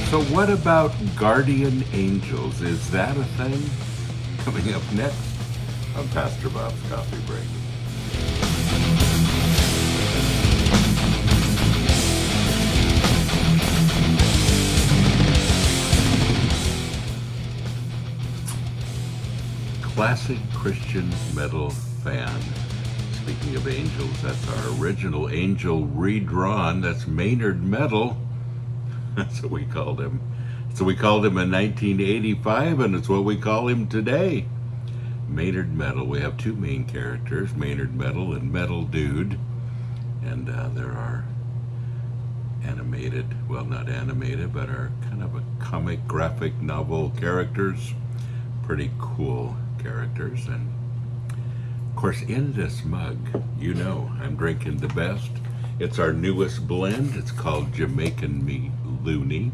So what about guardian angels? Is that a thing? Coming up next on Pastor Bob's Coffee Break. Classic Christian metal fan. Speaking of angels, that's our original angel redrawn. That's Maynard Metal. That's what we called him. So we called him in 1985, and it's what we call him today. Maynard Metal. We have two main characters, Maynard Metal and Metal Dude. And there are animated, well, not animated, but are kind of a comic graphic novel characters. Pretty cool characters. And of course, in this mug, you know, I'm drinking the best. It's our newest blend. It's called Jamaican Me Looney.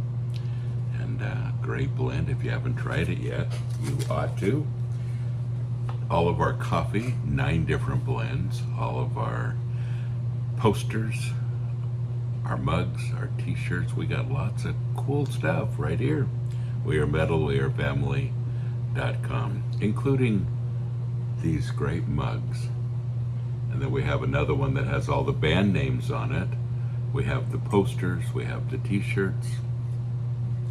And great blend. If you haven't tried it yet, you ought to. All of our coffee, 9 different blends. All of our posters, our mugs, our t-shirts. We got lots of cool stuff right here. We are metal, we are family.com, including these great mugs. And then we have another one that has all the band names on it. We have the posters, we have the t-shirts.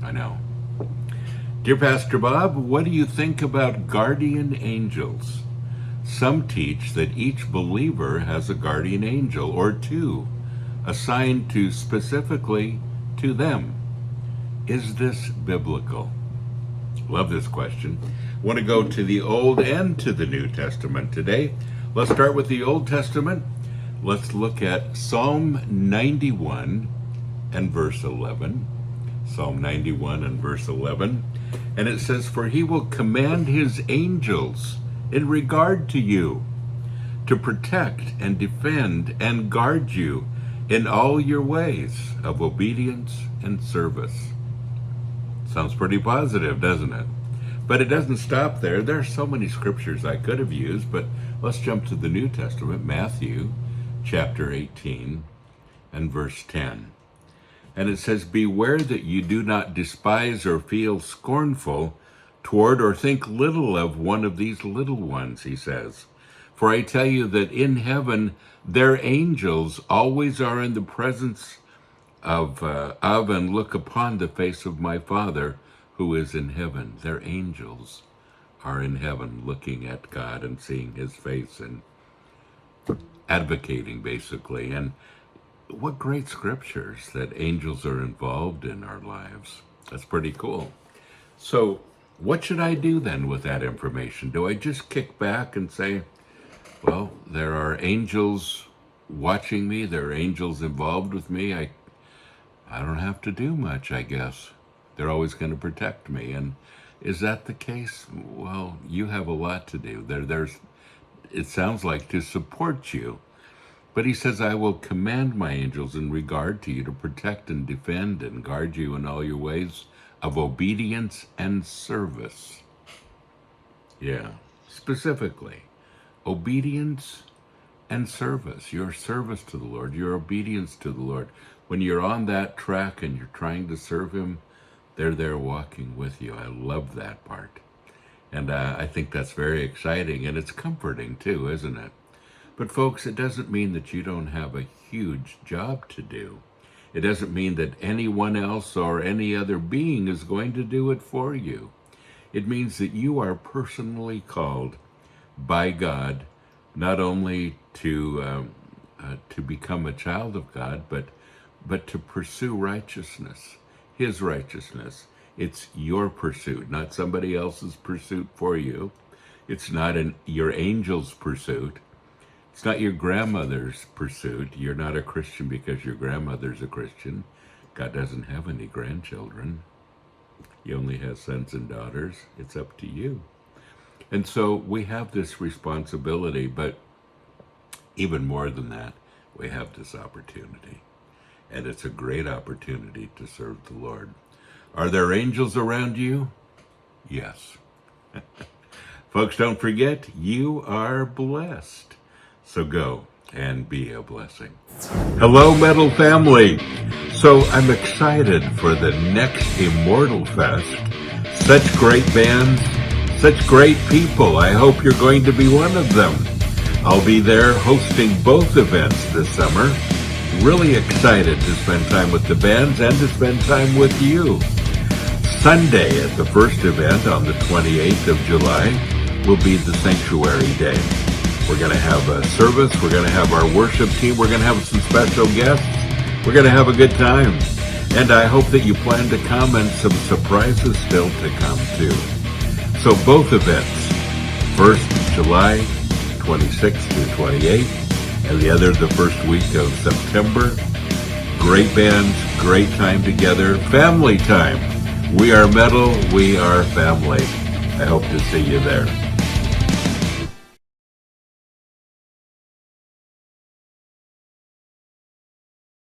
I know. Dear Pastor Bob, what do you think about guardian angels? Some teach that each believer has a guardian angel or two assigned to specifically to them. Is this biblical? Love this question. I want to go to the Old and to the New Testament today. Let's start with the Old Testament. Let's look at Psalm 91 and verse 11. Psalm 91 and verse 11. And it says, "For he will command his angels in regard to you, to protect and defend and guard you in all your ways of obedience and service." Sounds pretty positive, doesn't it? But it doesn't stop there. There are so many scriptures I could have used, but let's jump to the New Testament, Matthew chapter 18 and verse 10. And it says, "Beware that you do not despise or feel scornful toward or think little of one of these little ones," he says. "For I tell you that in heaven their angels always are in the presence of and look upon the face of my Father who is in heaven." Their angels are in heaven looking at God and seeing his face and advocating, basically. And what great scriptures that angels are involved in our lives. That's pretty cool. So what should I do then with that information? Do I just kick back and say, well, there are angels watching me, there are angels involved with me, I don't have to do much, I guess. They're always going to protect me. And is that the case? Well, you have a lot to do. There's it sounds like to support you. But he says, "I will command my angels in regard to you to protect and defend and guard you in all your ways of obedience and service." Yeah, specifically, obedience and service, your service to the Lord, your obedience to the Lord. When you're on that track and you're trying to serve him, they're there walking with you. I love that part. And I think that's very exciting, and it's comforting too, isn't it? But folks, it doesn't mean that you don't have a huge job to do. It doesn't mean that anyone else or any other being is going to do it for you. It means that you are personally called by God, not only to become a child of God, but to pursue righteousness, his righteousness. It's your pursuit, not somebody else's pursuit for you. It's not your angel's pursuit. It's not your grandmother's pursuit. You're not a Christian because your grandmother's a Christian. God doesn't have any grandchildren. He only has sons and daughters. It's up to you. And so we have this responsibility, but even more than that, we have this opportunity. And it's a great opportunity to serve the Lord. Are there angels around you? Yes. Folks, don't forget, you are blessed. So go and be a blessing. Hello, Metal family. So I'm excited for the next Immortal Fest. Such great bands, such great people. I hope you're going to be one of them. I'll be there hosting both events this summer. Really excited to spend time with the bands and to spend time with you. Sunday at the first event on the 28th of July will be the Sanctuary Day. We're going to have a service. We're going to have our worship team. We're going to have some special guests. We're going to have a good time. And I hope that you plan to come, and some surprises still to come too. So both events, 1st July, 26th through 28th, and the other the first week of September. Great bands, great time together, family time. We are metal, we are family. I hope to see you there.